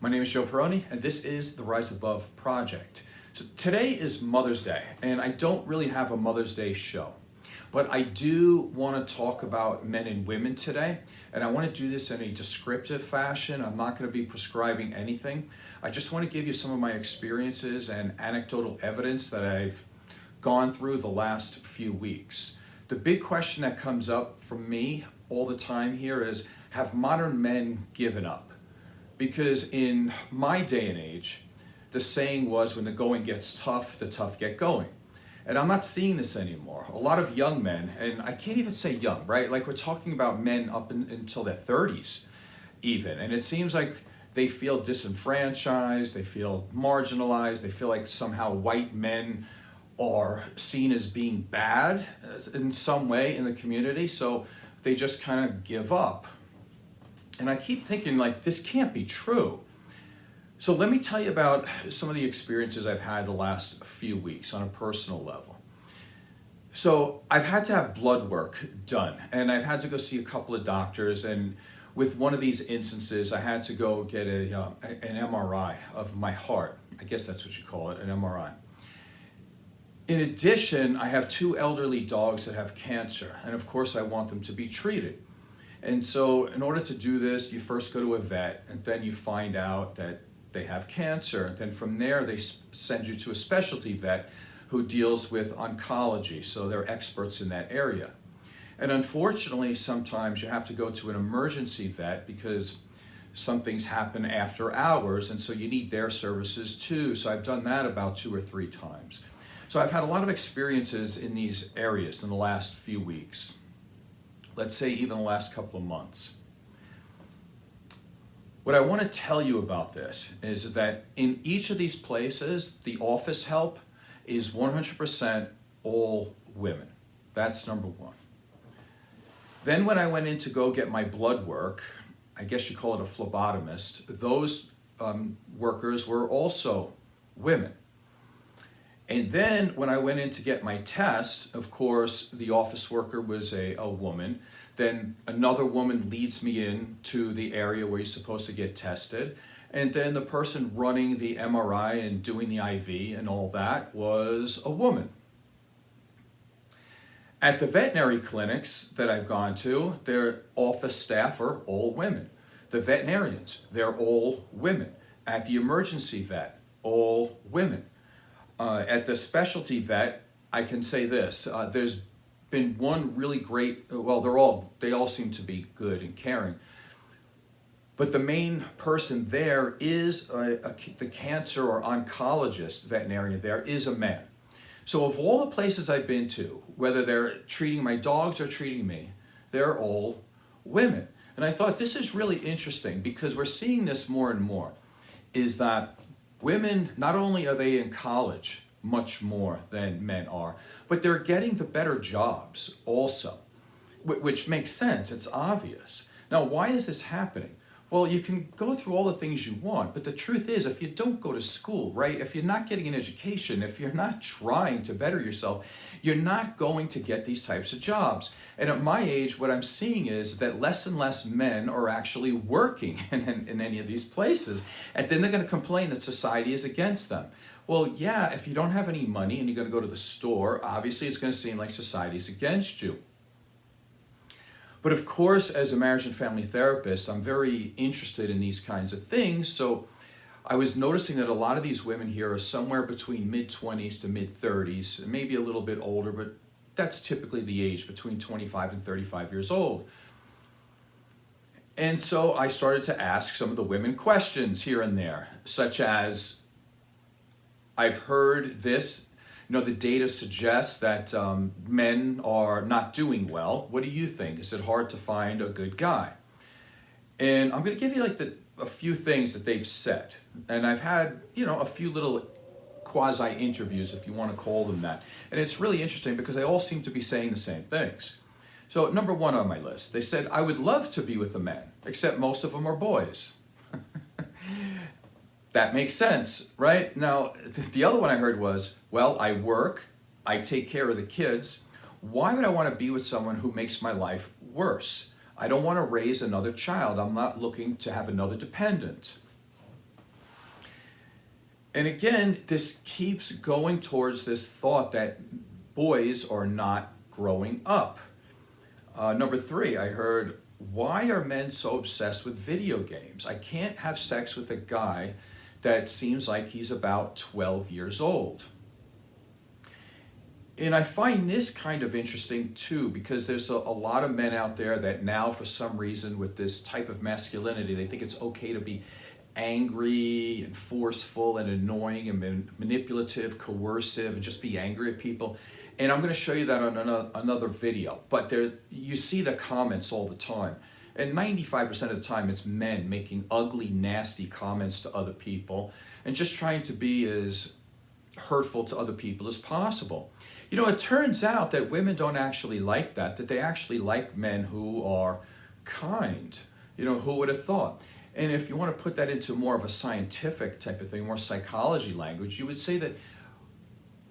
My name is Joe Peroni, and this is the Rise Above Project. So today is Mother's Day, and I don't really have a Mother's Day show, but I do want to talk about men and women today, and I want to do this in a descriptive fashion. I'm not going to be prescribing anything. I just want to give you some of my experiences and anecdotal evidence that I've gone through the last few weeks. The big question that comes up for me all the time here is, have modern men given up? Because in my day and age, the saying was, when the going gets tough, the tough get going. And I'm not seeing this anymore. A lot of young men, and I can't even say young, right? Like, we're talking about men until their 30s even. And it seems like they feel disenfranchised, they feel marginalized, they feel like somehow white men are seen as being bad in some way in the community. So they just kind of give up. And I keep thinking, like, this can't be true. So let me tell you about some of the experiences I've had the last few weeks on a personal level. So I've had to have blood work done, and I've had to go see a couple of doctors, and with one of these instances, I had to go get an MRI of my heart. I guess that's what you call it, an MRI. In addition, I have two elderly dogs that have cancer, and of course I want them to be treated. And so in order to do this, you first go to a vet, and then you find out that they have cancer. And then from there, they send you to a specialty vet who deals with oncology. So they're experts in that area. And unfortunately, sometimes you have to go to an emergency vet because some things happen after hours, and so you need their services too. So I've done that about 2 or 3 times. So I've had a lot of experiences in these areas in the last few weeks. Let's say even the last couple of months. What I want to tell you about this is that in each of these places, the office help is 100% all women. That's number one. Then when I went in to go get my blood work, I guess you call it a phlebotomist, those workers were also women. And then when I went in to get my test, of course, the office worker was a woman. Then another woman leads me in to the area where you're supposed to get tested. And then the person running the MRI and doing the IV and all that was a woman. At the veterinary clinics that I've gone to, their office staff are all women. The veterinarians, they're all women. At the emergency vet, all women. At the specialty vet, I can say this, there's been one really great, well, they all seem to be good and caring, but the main person there is the cancer or oncologist veterinarian there is a man. So of all the places I've been to, whether they're treating my dogs or treating me, they're all women. And I thought, this is really interesting because we're seeing this more and more, is that women, not only are they in college much more than men are, but they're getting the better jobs also, which makes sense, it's obvious. Now, why is this happening? Well, you can go through all the things you want, but the truth is, if you don't go to school, right, if you're not getting an education, if you're not trying to better yourself, you're not going to get these types of jobs. And at my age, what I'm seeing is that less and less men are actually working in any of these places. And then they're going to complain that society is against them. Well, yeah, if you don't have any money and you're going to go to the store, obviously it's going to seem like society is against you. But of course, as a marriage and family therapist, I'm very interested in these kinds of things. So I was noticing that a lot of these women here are somewhere between mid-20s to mid-30s, maybe a little bit older, but that's typically the age, between 25 and 35 years old. And so I started to ask some of the women questions here and there, such as, I've heard this, the data suggests that men are not doing well. What do you think? Is it hard to find a good guy? And I'm going to give you a few things that they've said. And I've had, a few little quasi-interviews, if you want to call them that. And it's really interesting because they all seem to be saying the same things. So number one on my list, they said, I would love to be with a man, except most of them are boys. That makes sense, right? Now, the other one I heard was, well, I work, I take care of the kids. Why would I want to be with someone who makes my life worse? I don't want to raise another child. I'm not looking to have another dependent. And again, this keeps going towards this thought that boys are not growing up. Number three, I heard, why are men so obsessed with video games? I can't have sex with a guy that seems like he's about 12 years old. And I find this kind of interesting too, because there's a lot of men out there that now, for some reason, with this type of masculinity, they think it's okay to be angry and forceful and annoying and manipulative, coercive, and just be angry at people. And I'm going to show you that on another video. But you see the comments all the time. And 95% of the time, it's men making ugly, nasty comments to other people and just trying to be as hurtful to other people as possible. You know, it turns out that women don't actually like that they actually like men who are kind. You know, who would have thought? And if you want to put that into more of a scientific type of thing, more psychology language, you would say that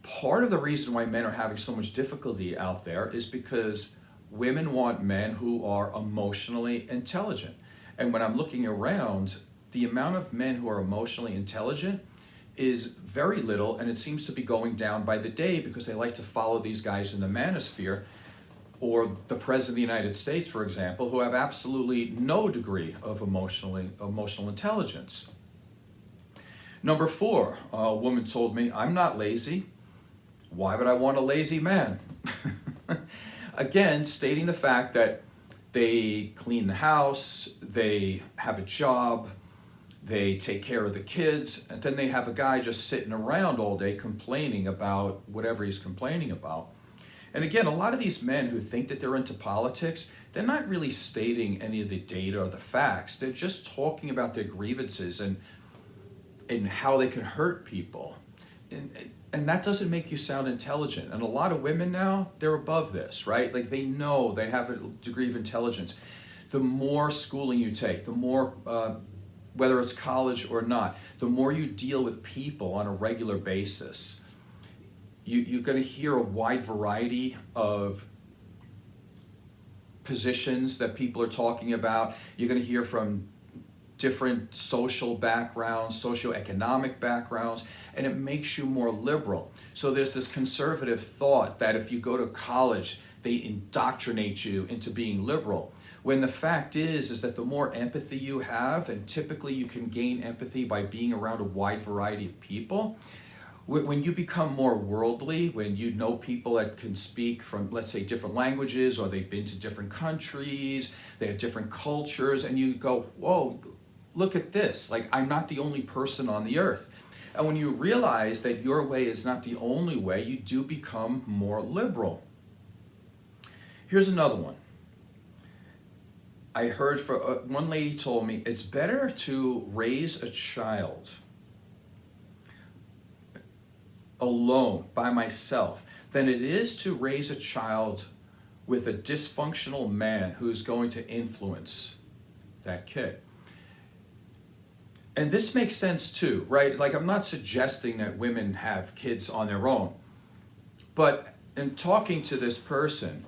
part of the reason why men are having so much difficulty out there is because women want men who are emotionally intelligent. And when I'm looking around, the amount of men who are emotionally intelligent is very little, and it seems to be going down by the day because they like to follow these guys in the manosphere, or the President of the United States, for example, who have absolutely no degree of emotional intelligence. Number four, a woman told me, I'm not lazy. Why would I want a lazy man? Again, stating the fact that they clean the house, they have a job, they take care of the kids, and then they have a guy just sitting around all day complaining about whatever he's complaining about. And again, a lot of these men who think that they're into politics, they're not really stating any of the data or the facts. They're just talking about their grievances and how they can hurt people. And that doesn't make you sound intelligent. And a lot of women now, they're above this, right? Like they know they have a degree of intelligence. The more schooling you take, the more, whether it's college or not, the more you deal with people on a regular basis, you're going to hear a wide variety of positions that people are talking about. You're going to hear from different social backgrounds, socioeconomic backgrounds, and it makes you more liberal. So there's this conservative thought that if you go to college, they indoctrinate you into being liberal. When the fact is that the more empathy you have, and typically you can gain empathy by being around a wide variety of people, when you become more worldly, when you know people that can speak from, let's say, different languages, or they've been to different countries, they have different cultures, and you go, whoa, look at this. Like, I'm not the only person on the earth. And when you realize that your way is not the only way, you do become more liberal. Here's another one. I heard one lady told me, it's better to raise a child alone, by myself, than it is to raise a child with a dysfunctional man who's going to influence that kid. And this makes sense too, right? Like, I'm not suggesting that women have kids on their own, but in talking to this person,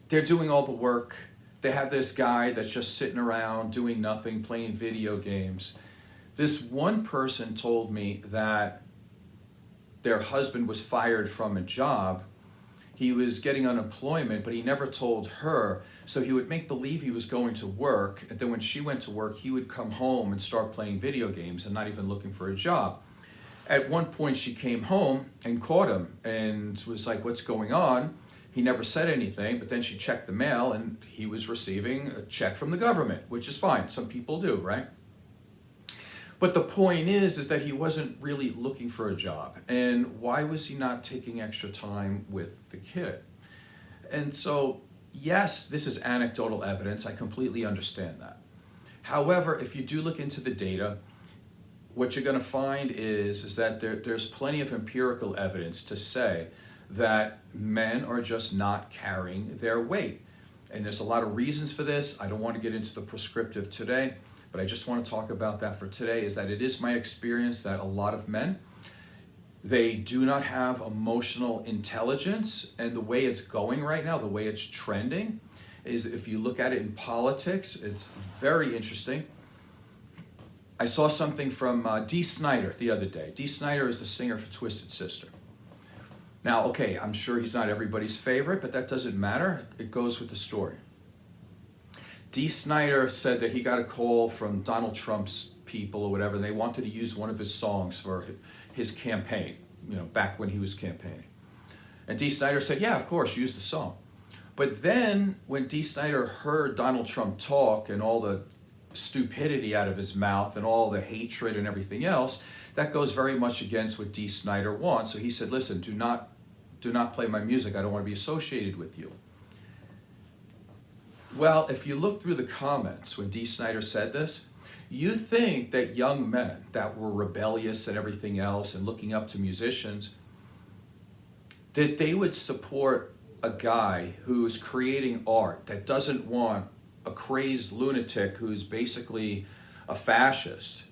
they're doing all the work. They have this guy that's just sitting around doing nothing, playing video games. This one person told me that their husband was fired from a job. He was getting unemployment, but he never told her. So he would make believe he was going to work, and then when she went to work, he would come home and start playing video games and not even looking for a job. At one point, she came home and caught him and was like, what's going on? He never said anything, but then she checked the mail and he was receiving a check from the government, which is fine. Some people do, right? But the point is that he wasn't really looking for a job. And why was he not taking extra time with the kid? And so, yes, this is anecdotal evidence. I completely understand that. However, if you do look into the data, what you're going to find is that there's plenty of empirical evidence to say that men are just not carrying their weight. And there's a lot of reasons for this. I don't want to get into the prescriptive today, but I just want to talk about that for today, is that it is my experience that a lot of men, they do not have emotional intelligence. And the way it's going right now, the way it's trending, is if you look at it in politics, it's very interesting. I saw something from Dee Snider the other day. Dee Snider is the singer for Twisted Sister. Now, okay, I'm sure he's not everybody's favorite, but that doesn't matter. It goes with the story. Dee Snider said that he got a call from Donald Trump's people or whatever, and they wanted to use one of his songs for his campaign, back when he was campaigning. And Dee Snider said, yeah, of course, use the song. But then when Dee Snider heard Donald Trump talk and all the stupidity out of his mouth and all the hatred and everything else, that goes very much against what Dee Snider wants. So he said, listen, do not play my music. I don't want to be associated with you. Well, if you look through the comments when Dee Snider said this, you think that young men that were rebellious and everything else and looking up to musicians, that they would support a guy who's creating art that doesn't want a crazed lunatic who's basically a fascist,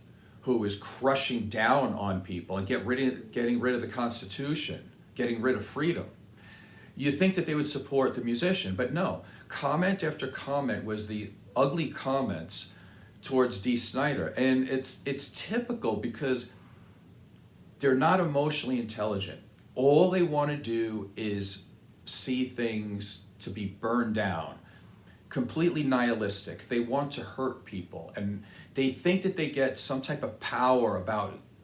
who is crushing down on people and getting rid of the Constitution, getting rid of freedom. You think that they would support the musician, but no. Comment after comment was the ugly comments towards Dee Snider. And it's typical because they're not emotionally intelligent. All they want to do is see things to be burned down. Completely nihilistic. They want to hurt people, and they think that they get some type of power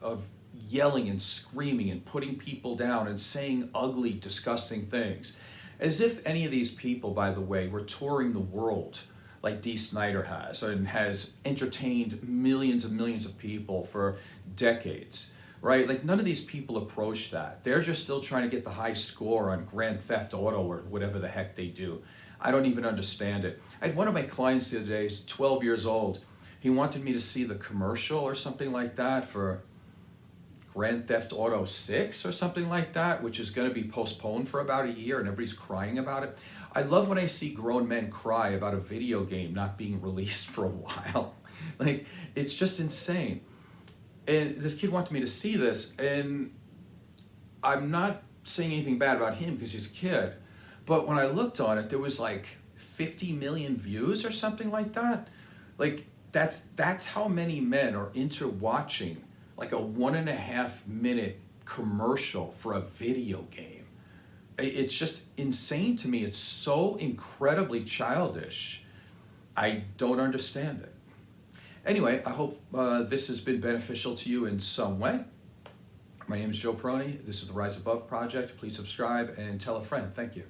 of yelling and screaming and putting people down and saying ugly, disgusting things. As if any of these people, by the way, were touring the world like Dee Snider has and has entertained millions and millions of people for decades, right? Like, none of these people approach that. They're just still trying to get the high score on Grand Theft Auto or whatever the heck they do. I don't even understand it. I had one of my clients the other day, he's 12 years old. He wanted me to see the commercial or something like that for Grand Theft Auto 6 or something like that, which is going to be postponed for about a year, and everybody's crying about it. I love when I see grown men cry about a video game not being released for a while. Like, it's just insane. And this kid wanted me to see this, and I'm not saying anything bad about him because he's a kid, but when I looked on it, there was like 50 million views or something like that. Like, that's how many men are into watching like a 1.5 minute commercial for a video game. It's just insane to me. It's so incredibly childish. I don't understand it. Anyway, I hope this has been beneficial to you in some way. My name is Joe Peroni. This is the Rise Above Project. Please subscribe and tell a friend. Thank you.